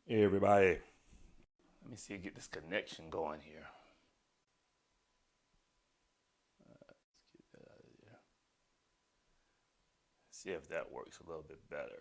Hey everybody, let me see, get this connection going here. Let's get that out of there. See if that works a little bit better.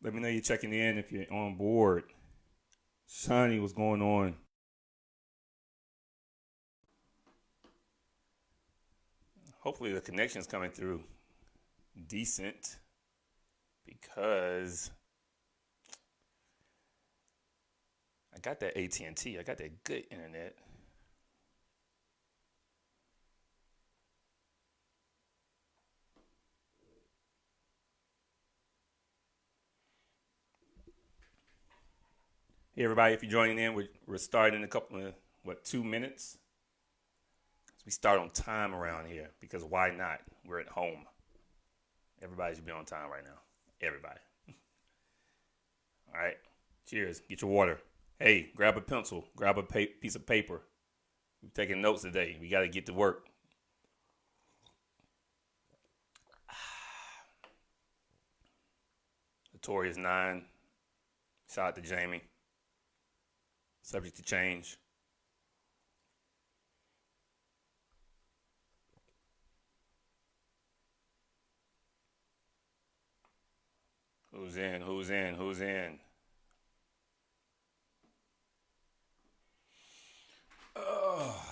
Let me know you're checking in if you're on board. Shani, what's going on? Hopefully the connection's coming through decent because I got that AT&T. I got that good internet. Hey everybody, if you're joining in, we're starting in a couple of 2 minutes. We start on time around here because why not? We're at home. Everybody should be on time right now. Everybody. All right. Cheers. Get your water. Hey, grab a pencil. Grab a piece of paper. We're taking notes today. We got to get to work. Notorious 9. Shout out to Jamie. Subject to change. Who's in? Who's in? Who's in? Oh.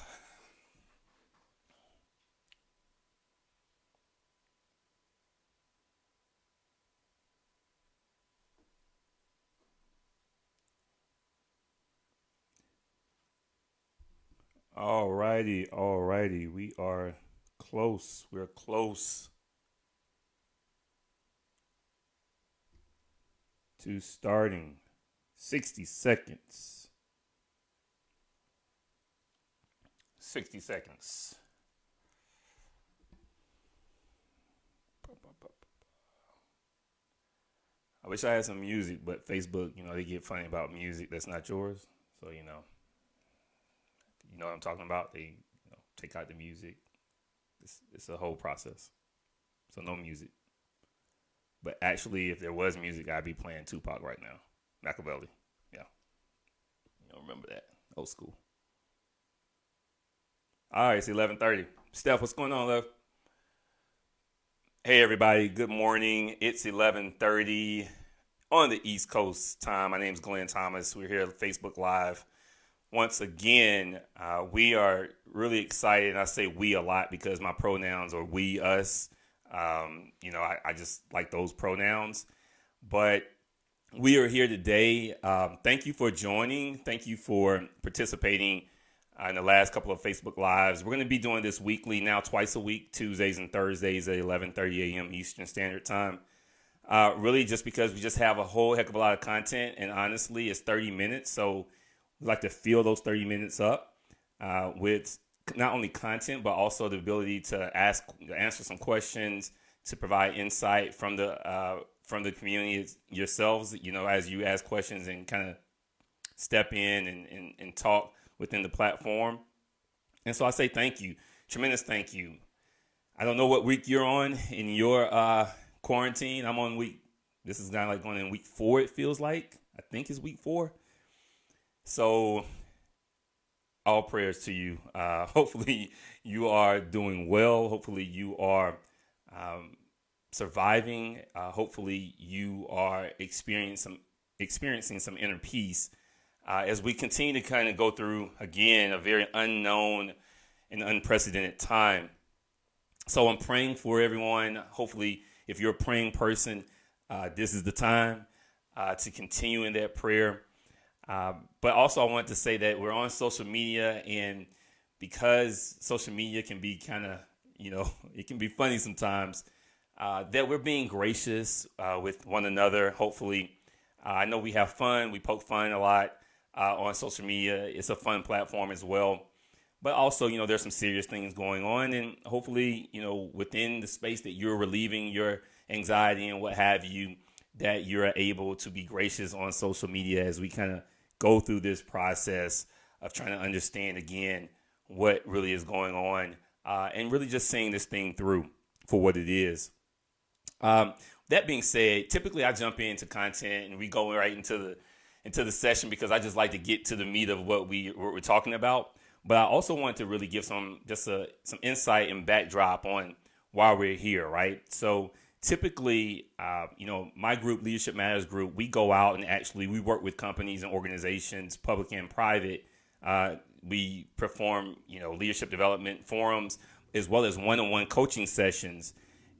All righty. All righty. We are close. We're close to starting. 60 seconds. 60 seconds. I wish I had some music, but Facebook, they get funny about music that's not yours. So, you know what I'm talking about. They take out the music. It's a whole process. So no music. But actually, if there was music, I'd be playing Tupac right now. Machiavelli. Yeah. Remember that. Old school. All right, it's 11:30. Steph, what's going on, love? Hey, everybody. Good morning. It's 11:30 on the East Coast time. My name's Glenn Thomas. We're here at Facebook Live. Once again, we are really excited. And I say we a lot because my pronouns are we, us. I just like those pronouns. But we are here today. Thank you for joining. Thank you for participating in the last couple of Facebook Lives. We're going to be doing this weekly now, twice a week, Tuesdays and Thursdays at 11:30 a.m. Eastern Standard Time. Really just because we just have a whole heck of a lot of content. And honestly, it's 30 minutes. So we like to fill those 30 minutes up with not only content, but also the ability to answer some questions, to provide insight from the community yourselves, as you ask questions and kind of step in and talk within the platform. And so I say thank you. Tremendous thank you. I don't know what week you're on in your quarantine. This is kind of like going in week 4, it feels like. I think it's week 4. So all prayers to you. Hopefully you are doing well. Hopefully you are surviving. Hopefully you are experiencing some inner peace as we continue to kind of go through, again, a very unknown and unprecedented time. So I'm praying for everyone. Hopefully, if you're a praying person, this is the time to continue in that prayer. But also I want to say that we're on social media, and because social media can be kind of, it can be funny sometimes, that we're being gracious with one another. Hopefully, I know we have fun. We poke fun a lot on social media. It's a fun platform as well. But also, there's some serious things going on. And hopefully, within the space that you're relieving your anxiety and what have you, that you're able to be gracious on social media as we kind of go through this process of trying to understand again what really is going on, and really just seeing this thing through for what it is. That being said, typically I jump into content and we go right into the session because I just like to get to the meat of what we're talking about. But I also want to really give some insight and backdrop on why we're here, right? So typically, my group, Leadership Matters Group, we go out and actually we work with companies and organizations, public and private. We perform, leadership development forums as well as one-on-one coaching sessions.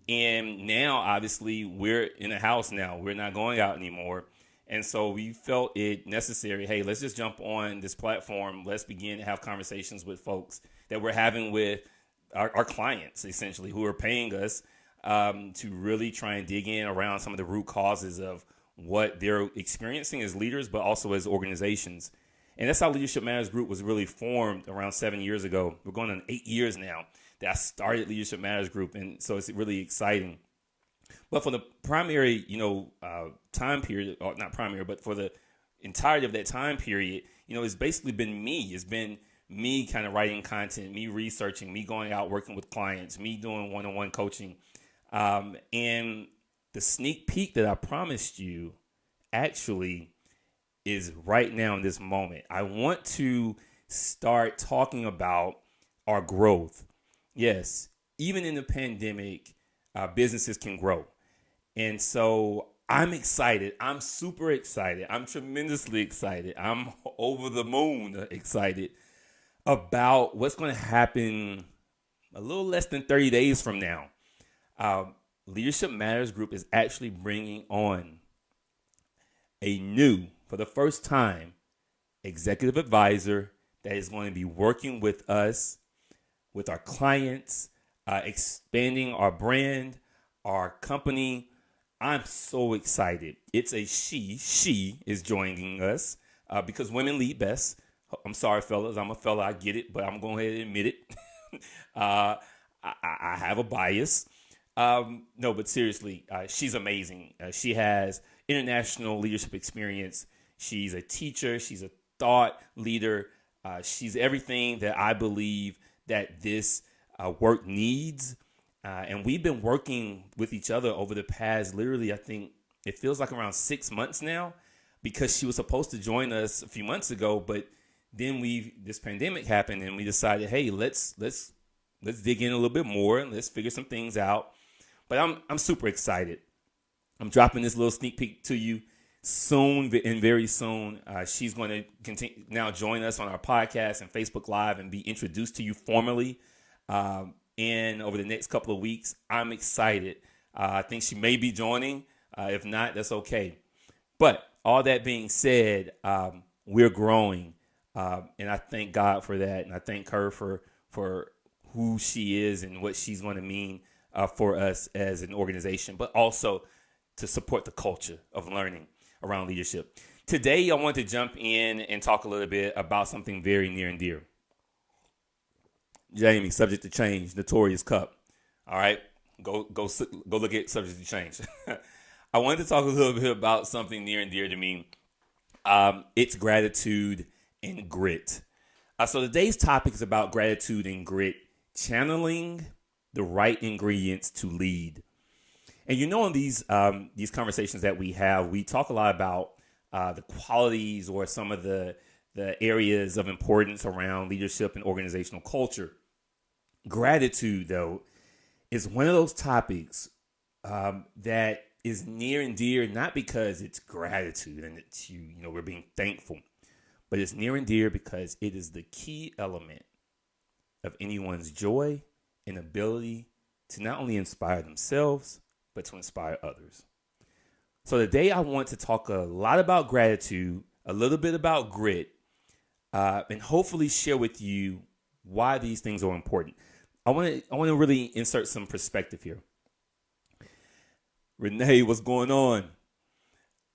And now, obviously, we're in the house now. We're not going out anymore. And so we felt it necessary, hey, let's just jump on this platform. Let's begin to have conversations with folks that we're having with our clients, essentially, who are paying us to really try and dig in around some of the root causes of what they're experiencing as leaders, but also as organizations. And that's how Leadership Matters Group was really formed around 7 years ago. We're going on 8 years now that I started Leadership Matters Group. And so it's really exciting. But for the primary, time period, or not primary, but for the entirety of that time period, it's basically been me. It's been me kind of writing content, me researching, me going out working with clients, me doing one-on-one coaching. And the sneak peek that I promised you actually is right now in this moment. I want to start talking about our growth. Yes, even in the pandemic, businesses can grow. And so I'm excited. I'm super excited. I'm tremendously excited. I'm over the moon excited about what's going to happen a little less than 30 days from now. Leadership Matters Group is actually bringing on for the first time, executive advisor that is going to be working with us, with our clients, expanding our brand, our company. I'm so excited. It's a she. She is joining us because women lead best. I'm sorry, fellas. I'm a fella. I get it, but I'm going ahead and admit it. I have a bias. No, but seriously, she's amazing. She has international leadership experience. She's a teacher. She's a thought leader. She's everything that I believe that this work needs. And we've been working with each other over the past, literally, I think it feels like around 6 months now, because she was supposed to join us a few months ago, but then this pandemic happened and we decided, hey, let's dig in a little bit more and let's figure some things out. But I'm super excited. I'm dropping this little sneak peek to you soon, and very soon. She's going to continue now join us on our podcast and Facebook Live and be introduced to you formally. And over the next couple of weeks, I'm excited. I think she may be joining. If not, that's okay. But all that being said, we're growing. And I thank God for that. And I thank her for who she is and what she's going to mean for us as an organization, but also to support the culture of learning around leadership. Today, I want to jump in and talk a little bit about something very near and dear. Jamie, Subject to Change, Notorious Cup. All right, go look at Subject to Change. I wanted to talk a little bit about something near and dear to me. It's gratitude and grit. So today's topic is about gratitude and grit, channeling the right ingredients to lead. And in these conversations that we have, we talk a lot about the qualities or some of the areas of importance around leadership and organizational culture. Gratitude, though, is one of those topics that is near and dear, not because it's gratitude and it's we're being thankful, but it's near and dear because it is the key element of anyone's joy and ability to not only inspire themselves, but to inspire others. So today I want to talk a lot about gratitude, a little bit about grit, and hopefully share with you why these things are important. I want to really insert some perspective here. Renee, what's going on?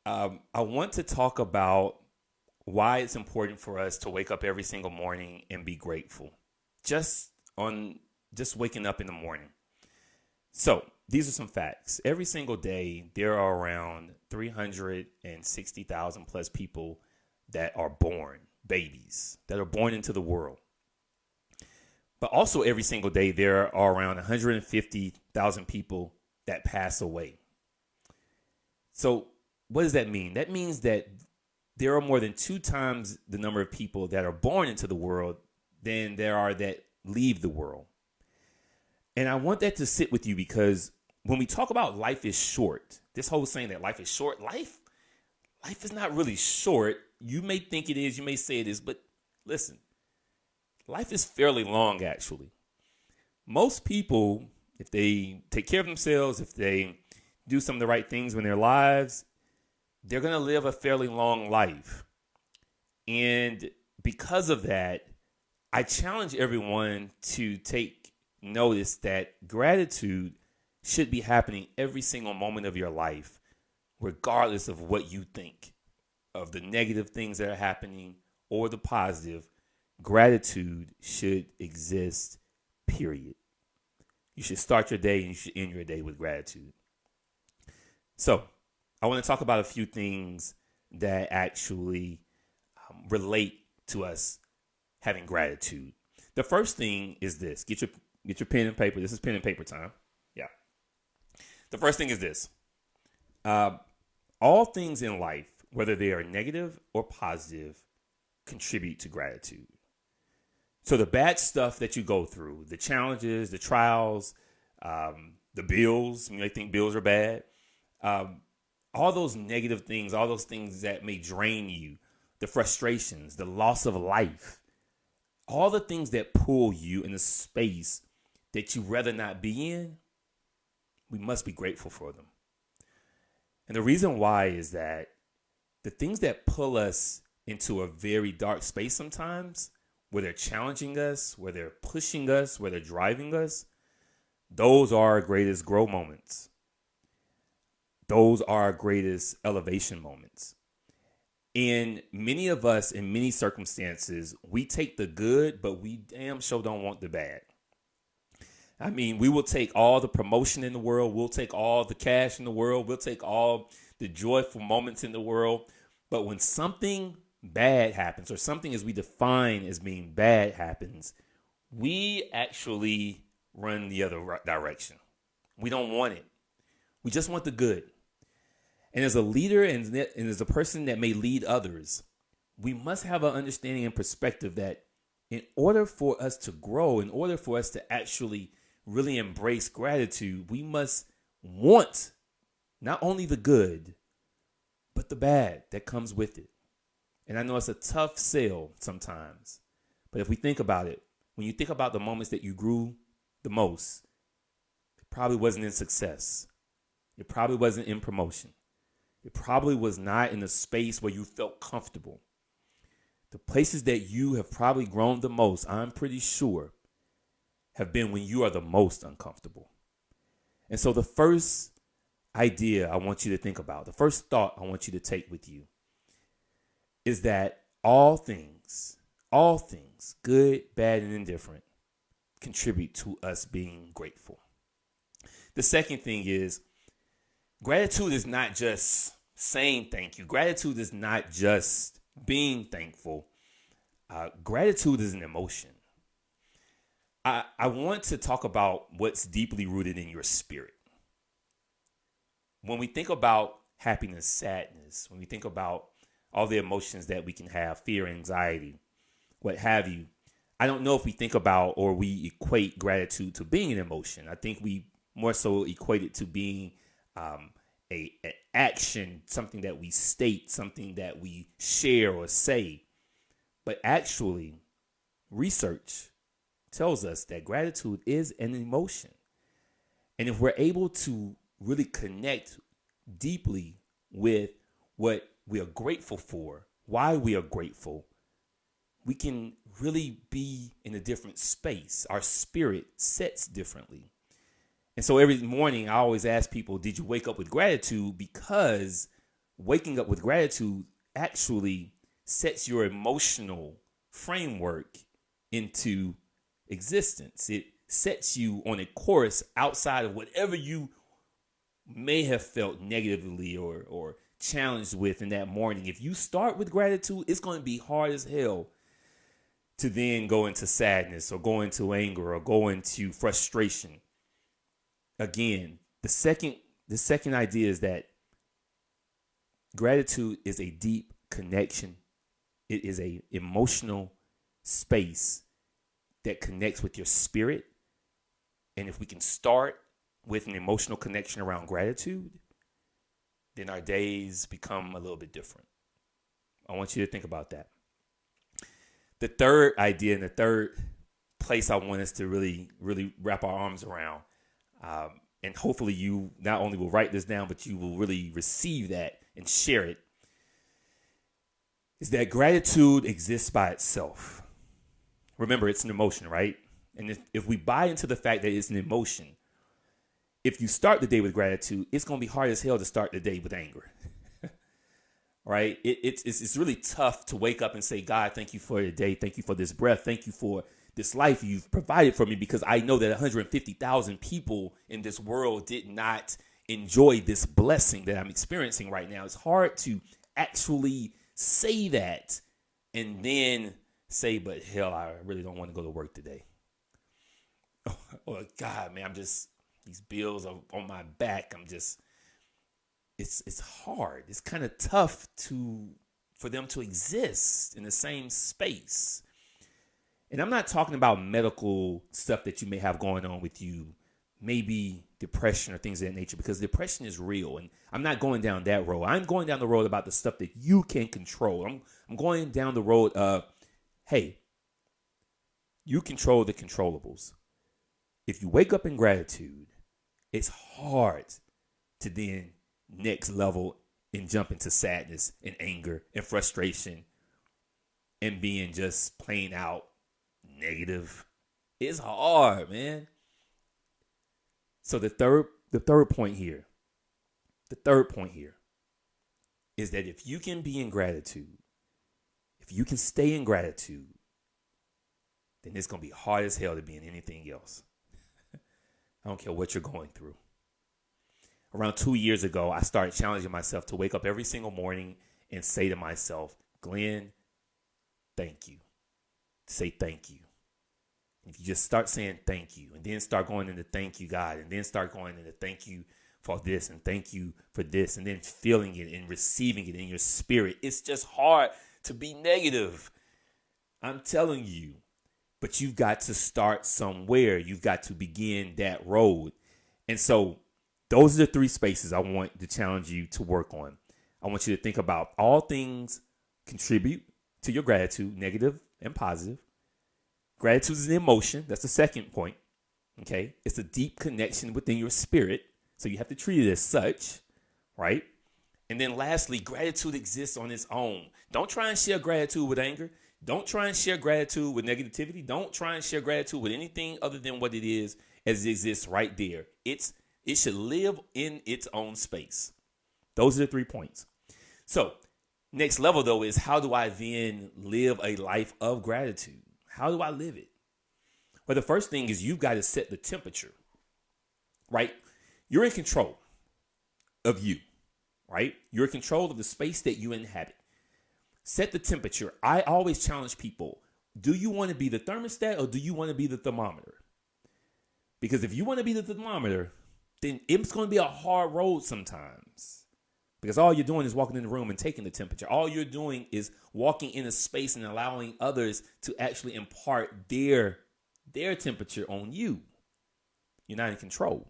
I want to talk about why it's important for us to wake up every single morning and be grateful. Just waking up in the morning. So these are some facts. Every single day, there are around 360,000 plus people that are born, babies, that are born into the world. But also every single day, there are around 150,000 people that pass away. So what does that mean? That means that there are more than 2 times the number of people that are born into the world than there are that leave the world. And I want that to sit with you, because when we talk about life is short, this whole saying that life is short, life is not really short. You may think it is, you may say it is, but listen, life is fairly long, actually. Most people, if they take care of themselves, if they do some of the right things in their lives, they're going to live a fairly long life. And because of that, I challenge everyone to take notice that gratitude should be happening every single moment of your life, regardless of what you think of the negative things that are happening or the positive. Gratitude should exist, period. You should start your day and you should end your day with gratitude. So I want to talk about a few things that actually relate to us having gratitude. The first thing is this. Get your pen and paper. This is pen and paper time. Yeah. The first thing is this. All things in life, whether they are negative or positive, contribute to gratitude. So the bad stuff that you go through, the challenges, the trials, the bills, you may think bills are bad, all those negative things, all those things that may drain you, the frustrations, the loss of life, all the things that pull you in a space that you'd rather not be in, we must be grateful for them. And the reason why is that the things that pull us into a very dark space sometimes, where they're challenging us, where they're pushing us, where they're driving us, those are our greatest growth moments. Those are our greatest elevation moments. And many of us, in many circumstances, we take the good, but we damn sure don't want the bad. I mean, we will take all the promotion in the world. We'll take all the cash in the world. We'll take all the joyful moments in the world. But when something bad happens, or something as we define as being bad happens, we actually run the other direction. We don't want it. We just want the good. And as a leader and as a person that may lead others, we must have an understanding and perspective that in order for us to grow, in order for us to actually really embrace gratitude, we must want not only the good, but the bad that comes with it. And I know it's a tough sell sometimes, but if we think about it, when you think about the moments that you grew the most, it probably wasn't in success. It probably wasn't in promotion. It probably was not in a space where you felt comfortable. The places that you have probably grown the most, I'm pretty sure, have been when you are the most uncomfortable. And so the first idea I want you to think about, the first thought I want you to take with you, is that all things, good, bad, and indifferent, contribute to us being grateful. The second thing is, gratitude is not just saying thank you. Gratitude is not just being thankful. Gratitude is an emotion. I want to talk about what's deeply rooted in your spirit. When we think about happiness, sadness, when we think about all the emotions that we can have, fear, anxiety, what have you, I don't know if we think about or we equate gratitude to being an emotion. I think we more so equate it to being an action, something that we state, something that we share or say. But actually, research tells us that gratitude is an emotion. And if we're able to really connect deeply with what we are grateful for, why we are grateful, we can really be in a different space. Our spirit sets differently. And so every morning I always ask people, did you wake up with gratitude? Because waking up with gratitude actually sets your emotional framework into existence. It sets you on a course outside of whatever you may have felt negatively or challenged with in that morning, if you start with gratitude, it's going to be hard as hell to then go into sadness or go into anger or go into frustration. Again, the second idea is that gratitude is a deep connection. It is a emotional space that connects with your spirit. And if we can start with an emotional connection around gratitude, then our days become a little bit different. I want you to think about that. The third idea and the third place I want us to really, really wrap our arms around, and hopefully you not only will write this down, but you will really receive that and share it, is that gratitude exists by itself. Remember, it's an emotion, right? And if we buy into the fact that it's an emotion, if you start the day with gratitude, it's going to be hard as hell to start the day with anger. Right? It's really tough to wake up and say, God, thank you for the day. Thank you for this breath. Thank you for this life you've provided for me, because I know that 150,000 people in this world did not enjoy this blessing that I'm experiencing right now. It's hard to actually say that and then say, but hell, I really don't want to go to work today. Or God, man, these bills are on my back. It's hard. It's kind of tough for them to exist in the same space. And I'm not talking about medical stuff that you may have going on with you, maybe depression or things of that nature, because depression is real. And I'm not going down that road. I'm going down the road about the stuff that you can control. I'm going down the road of, hey, you control the controllables. If you wake up in gratitude, it's hard to then next level and jump into sadness and anger and frustration and being just plain out negative. It's hard, man. So the third point here is that if you can be in gratitude, if you can stay in gratitude, then it's going to be hard as hell to be in anything else. I don't care what you're going through. Around 2 years ago, I started challenging myself to wake up every single morning and say to myself, Glenn, thank you. Say thank you. If you just start saying thank you and then start going into thank you, God, and then start going into thank you for this and thank you for this, and then feeling it and receiving it in your spirit, it's just hard to be negative. I'm telling you. But you've got to start somewhere. You've got to begin that road. And so those are the three spaces I want to challenge you to work on. I want you to think about all things contribute to your gratitude, negative and positive. Gratitude is an emotion. That's the second point. Okay. It's a deep connection within your spirit. So you have to treat it as such, right? And then lastly, gratitude exists on its own. Don't try and share gratitude with anger. Don't try and share gratitude with negativity. Don't try and share gratitude with anything other than what it is as it exists right there. It should live in its own space. Those are the 3 points. So next level, though, is how do I then live a life of gratitude? How do I live it? Well, the first thing is you've got to set the temperature, right? You're in control of you, right? You're in control of the space that you inhabit. Set the temperature. I always challenge people. Do you want to be the thermostat or do you want to be the thermometer? Because if you want to be the thermometer, then it's going to be a hard road sometimes. Because all you're doing is walking in the room and taking the temperature. All you're doing is walking in a space and allowing others to actually impart their temperature on you. You're not in control.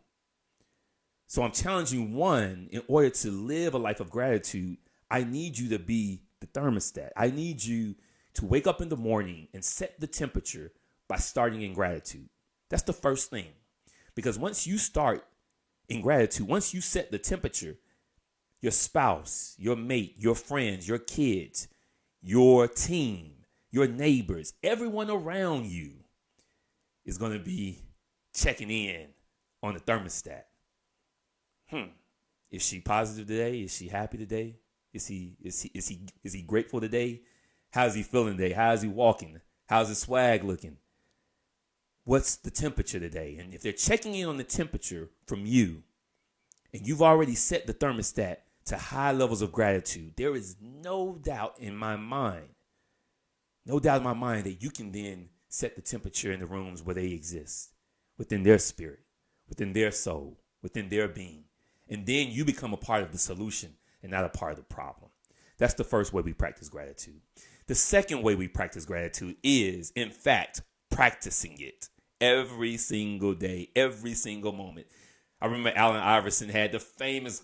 So I'm challenging one, in order to live a life of gratitude, I need you to be the thermostat. I need you to wake up in the morning and set the temperature by starting in gratitude. That's the first thing. Because once you start in gratitude, once you set the temperature, your spouse, your mate, your friends, your kids, your team, your neighbors, everyone around you is going to be checking in on the thermostat. Is she positive today? Is she happy today? Is he grateful today? How's he feeling today? How's he walking? How's his swag looking? What's the temperature today? And if they're checking in on the temperature from you, and you've already set the thermostat to high levels of gratitude, there is no doubt in my mind that you can then set the temperature in the rooms where they exist, within their spirit, within their soul, within their being. And then you become a part of the solution and not a part of the problem. That's the first way we practice gratitude. The second way we practice gratitude is, in fact, practicing it every single day, every single moment. I remember Allen Iverson had the famous,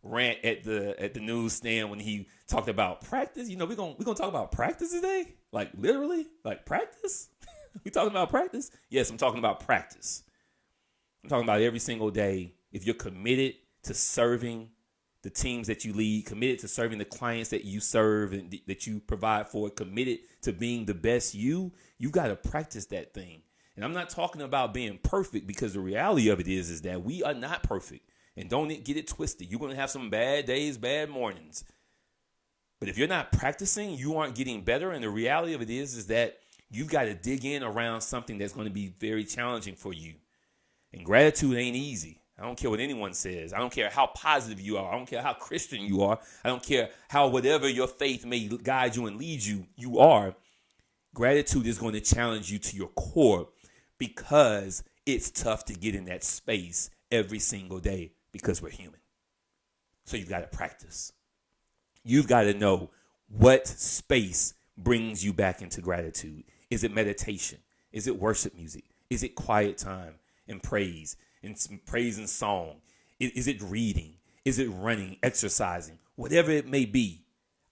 rant at the newsstand when he talked about practice. We're gonna talk about practice today, like literally, like practice. We talking about practice? Yes, I'm talking about practice. I'm talking about every single day. If you're committed to serving the teams that you lead, committed to serving the clients that you serve and that you provide for, committed to being the best you got to practice that thing. And I'm not talking about being perfect, because the reality of it is that we are not perfect. And don't get it twisted. You're going to have some bad days, bad mornings. But if you're not practicing, you aren't getting better. And the reality of it is that you've got to dig in around something that's going to be very challenging for you. And gratitude ain't easy. I don't care what anyone says. I don't care how positive you are. I don't care how Christian you are. I don't care how whatever your faith may guide you and lead you are. Gratitude is going to challenge you to your core, because it's tough to get in that space every single day, because we're human. So you've got to practice. You've got to know what space brings you back into gratitude. Is it meditation? Is it worship music? Is it quiet time and praise and song? Is it reading? Is it running, exercising? Whatever it may be,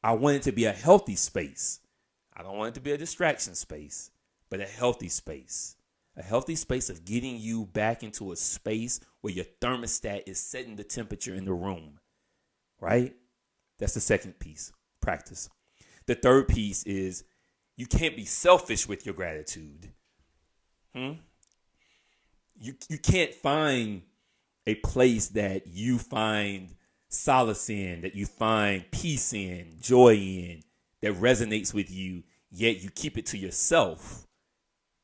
I want it to be a healthy space. I don't want it to be a distraction space, but a healthy space. A healthy space of getting you back into a space where your thermostat is setting the temperature in the room, right? That's the second piece, practice. The third piece is you can't be selfish with your gratitude. You can't find a place that you find solace in, that you find peace in, joy in, that resonates with you, yet you keep it to yourself.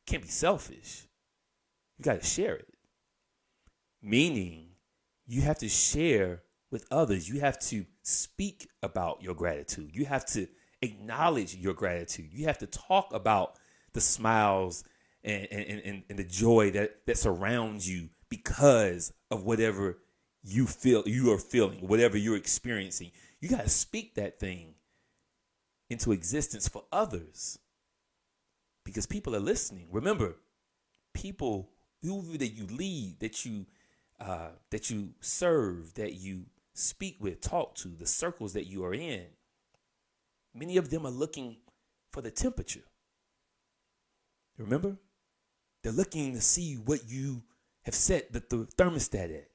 Can't be selfish. You got to share it. Meaning, you have to share with others. You have to speak about your gratitude. You have to acknowledge your gratitude. You have to talk about the smiles and the joy that surrounds you because of whatever you are feeling, whatever you're experiencing. You got to speak that thing into existence for others, because people are listening. Remember, people that you lead, that you serve, that you speak with, talk to, the circles that you are in, many of them are looking for the temperature. Remember? They're looking to see what you have set the thermostat at.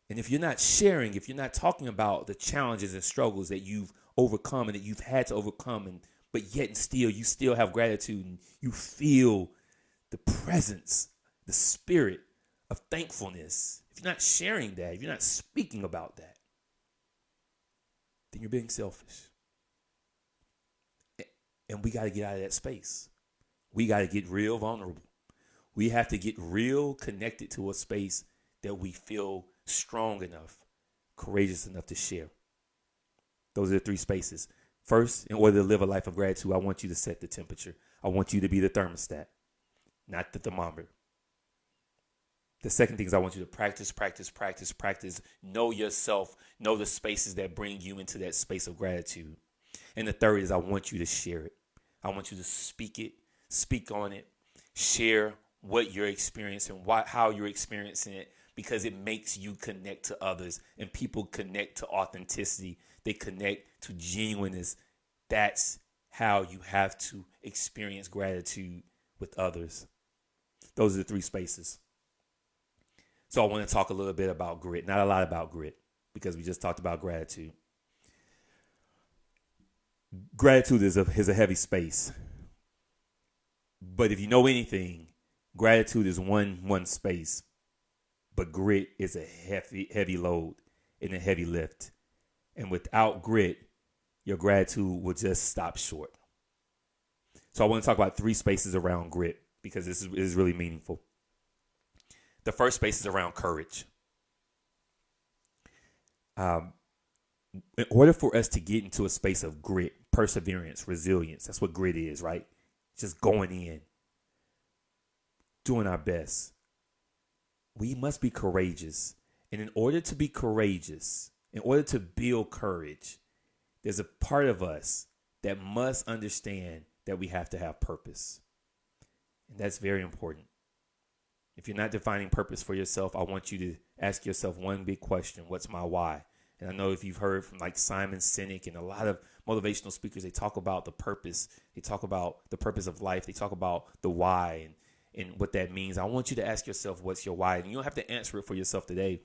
And if you're not sharing, if you're not talking about the challenges and struggles that you've overcome and that you've had to overcome, but yet and still you still have gratitude and you feel the presence, the spirit of thankfulness, if you're not sharing that, if you're not speaking about that, then you're being selfish. And we got to get out of that space. We got to get real vulnerable. We have to get real connected to a space that we feel strong enough, courageous enough to share. Those are the three spaces. First, in order to live a life of gratitude, I want you to set the temperature. I want you to be the thermostat, not the thermometer. The second thing is I want you to practice. Know yourself. Know the spaces that bring you into that space of gratitude. And the third is I want you to share it. I want you to speak on it, share what you're experiencing, how you're experiencing it, because it makes you connect to others, and people connect to authenticity. They connect to genuineness. That's how you have to experience gratitude with others. Those are the three spaces. So I want to talk a little bit about grit, not a lot about grit, because we just talked about gratitude. Gratitude is a heavy space. But if you know anything, gratitude is one space. But grit is a heavy load and a heavy lift. And without grit, your gratitude will just stop short. So I want to talk about three spaces around grit, because this is really meaningful. The first space is around courage. Um, in order for us to get into a space of grit, perseverance, resilience, that's what grit is, right? Just going in, doing our best. We must be courageous. And in order to be courageous, in order to build courage, there's a part of us that must understand that we have to have purpose. And that's very important. If you're not defining purpose for yourself, I want you to ask yourself one big question: what's my why? And I know if you've heard from like Simon Sinek and a lot of motivational speakers, they talk about the purpose. They talk about the purpose of life. They talk about the why and what that means. I want you to ask yourself, what's your why? And you don't have to answer it for yourself today,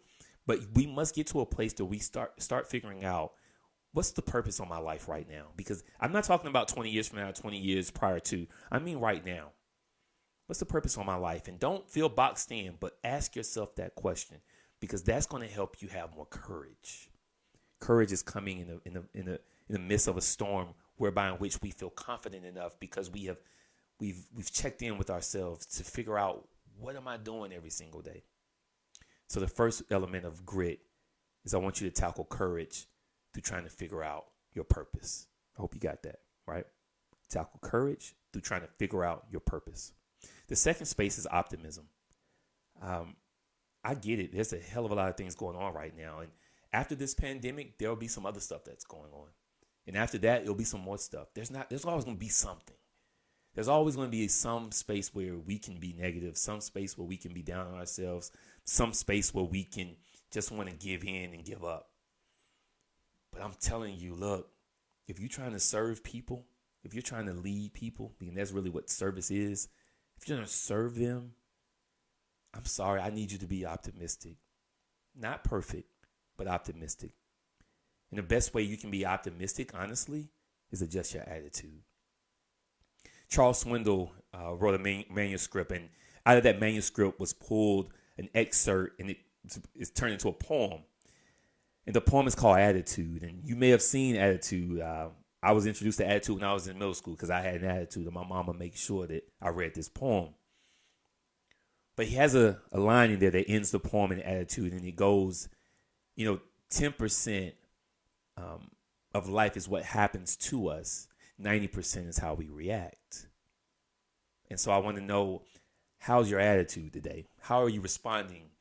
but we must get to a place that we start figuring out what's the purpose of my life right now. Because I'm not talking about 20 years from now, 20 years prior to. I mean right now. What's the purpose of my life? And don't feel boxed in, but ask yourself that question, because that's going to help you have more courage. Courage is coming in the midst of a storm, whereby in which we feel confident enough because we've checked in with ourselves to figure out, what am I doing every single day? So the first element of grit is I want you to tackle courage through trying to figure out your purpose. I hope you got that, right? Tackle courage through trying to figure out your purpose. The second space is optimism. I get it. There's a hell of a lot of things going on right now. And after this pandemic, there'll be some other stuff that's going on. And after that, it'll be some more stuff. There's always going to be something. There's always going to be some space where we can be negative, some space where we can be down on ourselves, some space where we can just want to give in and give up. But I'm telling you, look, if you're trying to serve people, if you're trying to lead people, because that's really what service is, if you're going to serve them, I'm sorry, I need you to be optimistic. Not perfect, but optimistic. And the best way you can be optimistic, honestly, is adjust your attitude. Charles Swindoll wrote a manuscript, and out of that manuscript was pulled an excerpt, and it's turned into a poem. And the poem is called Attitude. And you may have seen Attitude. I was introduced to Attitude when I was in middle school because I had an attitude, and my mama made sure that I read this poem. But he has a line in there that ends the poem in Attitude, and it goes, 10% of life is what happens to us. 90% is how we react. And so I want to know, how's your attitude today? How are you responding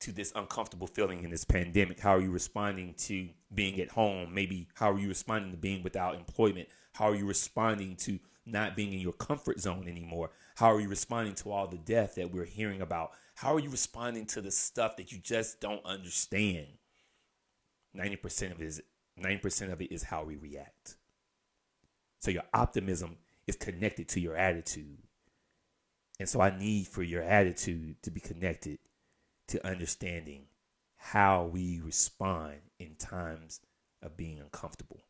to this uncomfortable feeling in this pandemic? How are you responding to being at home? Maybe how are you responding to being without employment? How are you responding to not being in your comfort zone anymore? How are you responding to all the death that we're hearing about? How are you responding to the stuff that you just don't understand? 90% of it is how we react. So your optimism is connected to your attitude. And so I need for your attitude to be connected to understanding how we respond in times of being uncomfortable.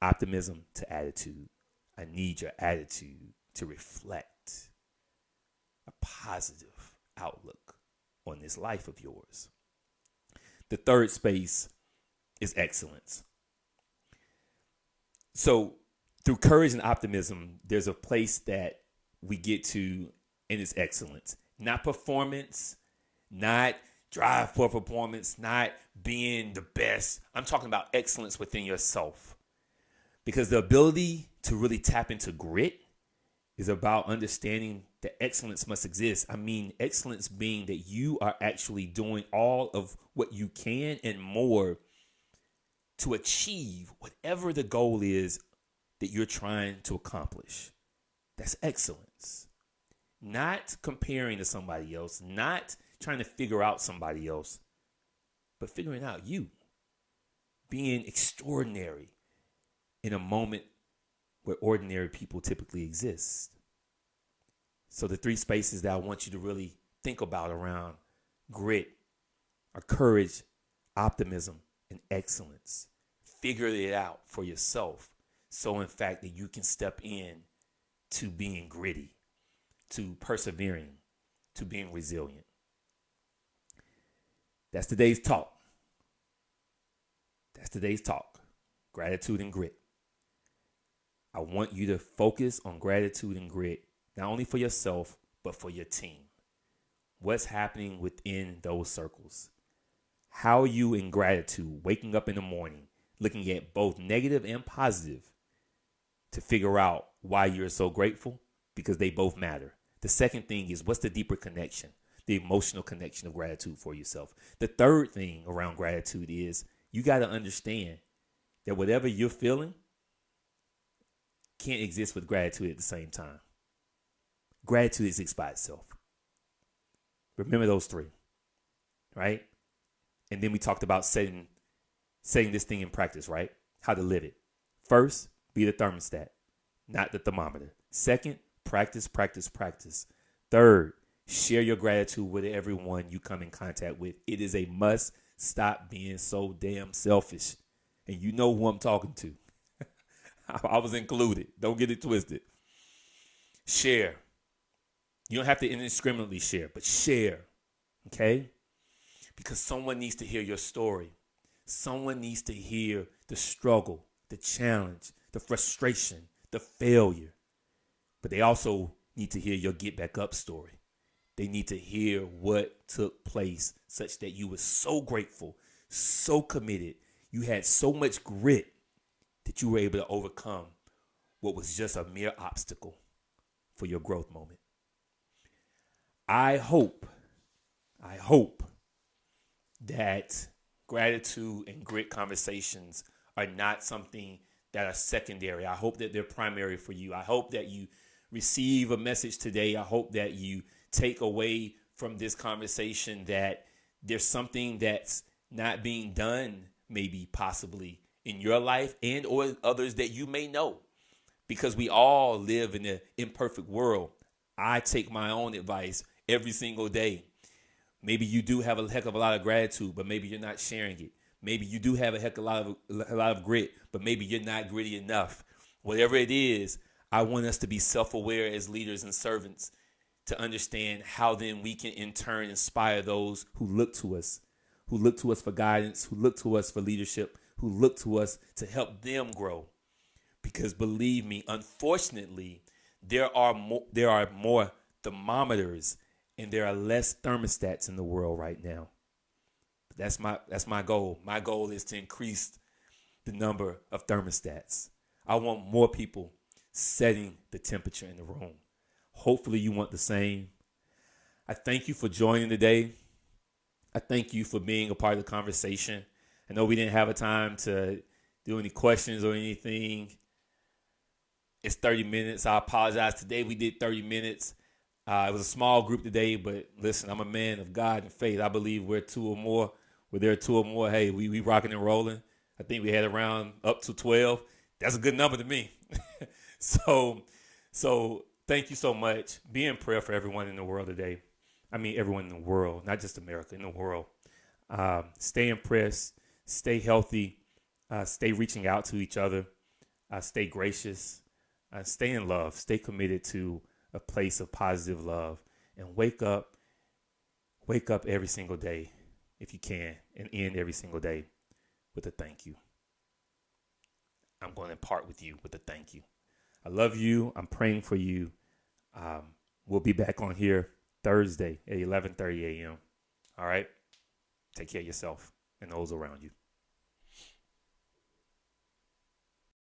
Optimism to attitude. I need your attitude to reflect a positive outlook on this life of yours. The third space is excellence. So through courage and optimism, there's a place that we get to, and it's excellence. Not performance, not drive for performance, not being the best. I'm talking about excellence within yourself. Because the ability to really tap into grit is about understanding that excellence must exist. I mean, excellence being that you are actually doing all of what you can and more to achieve whatever the goal is that you're trying to accomplish. That's excellence. Not comparing to somebody else, not trying to figure out somebody else, but figuring out you. Being extraordinary in a moment where ordinary people typically exist. So the three spaces that I want you to really think about around grit are courage, optimism, and excellence. Figure it out for yourself. So in fact that you can step in to being gritty, to persevering, to being resilient. That's today's talk. Gratitude and grit. I want you to focus on gratitude and grit, not only for yourself, but for your team. What's happening within those circles? How are you in gratitude, waking up in the morning, looking at both negative and positive to figure out why you're so grateful? Because they both matter. The second thing is, what's the deeper connection, the emotional connection of gratitude for yourself? The third thing around gratitude is you got to understand that whatever you're feeling can't exist with gratitude at the same time. Gratitude exists by itself. Remember those three, right? And then we talked about setting this thing in practice, right? How to live it. First, be the thermostat, not the thermometer. Second, practice, practice, practice. Third, share your gratitude with everyone you come in contact with. It is a must. Stop being so damn selfish. And you know who I'm talking to. I was included. Don't get it twisted. Share. You don't have to indiscriminately share, but share. Okay? Because someone needs to hear your story. Someone needs to hear the struggle, the challenge, the frustration, the failure. But they also need to hear your get back up story. They need to hear what took place such that you were so grateful, so committed. You had so much grit that you were able to overcome what was just a mere obstacle for your growth moment. I hope that gratitude and grit conversations are not something that are secondary. I hope that they're primary for you. I hope that you receive a message today. I hope that you take away from this conversation that there's something that's not being done, maybe possibly in your life and or others that you may know, because we all live in an imperfect world. I take my own advice every single day. Maybe you do have a heck of a lot of gratitude, but maybe you're not sharing it. Maybe you do have a lot of grit, but maybe you're not gritty enough. Whatever it is, I want us to be self-aware as leaders and servants to understand how then we can in turn inspire those who look to us for guidance, who look to us for leadership, who look to us to help them grow. Because believe me, unfortunately, there are more thermometers and there are less thermostats in the world right now. That's my goal. My goal is to increase the number of thermostats. I want more people setting the temperature in the room. Hopefully you want the same. I thank you for joining today. I thank you for being a part of the conversation. I know we didn't have a time to do any questions or anything. It's 30 minutes. I apologize. Today we did 30 minutes. It was a small group today, but listen, I'm a man of God and faith. I believe where two or more, where there are two or more, hey, we rocking and rolling. I think we had around up to 12. That's a good number to me. So thank you so much. Be in prayer for everyone in the world today. I mean, everyone in the world, not just America, in the world. Stay impressed. Stay healthy. Stay reaching out to each other. Stay gracious. Stay in love. Stay committed to a place of positive love. And wake up every single day, if you can, and end every single day with a thank you. I'm going to part with you with a thank you. I love you. I'm praying for you. We'll be back on here Thursday at 11:30 a.m. All right? Take care of yourself and those around you.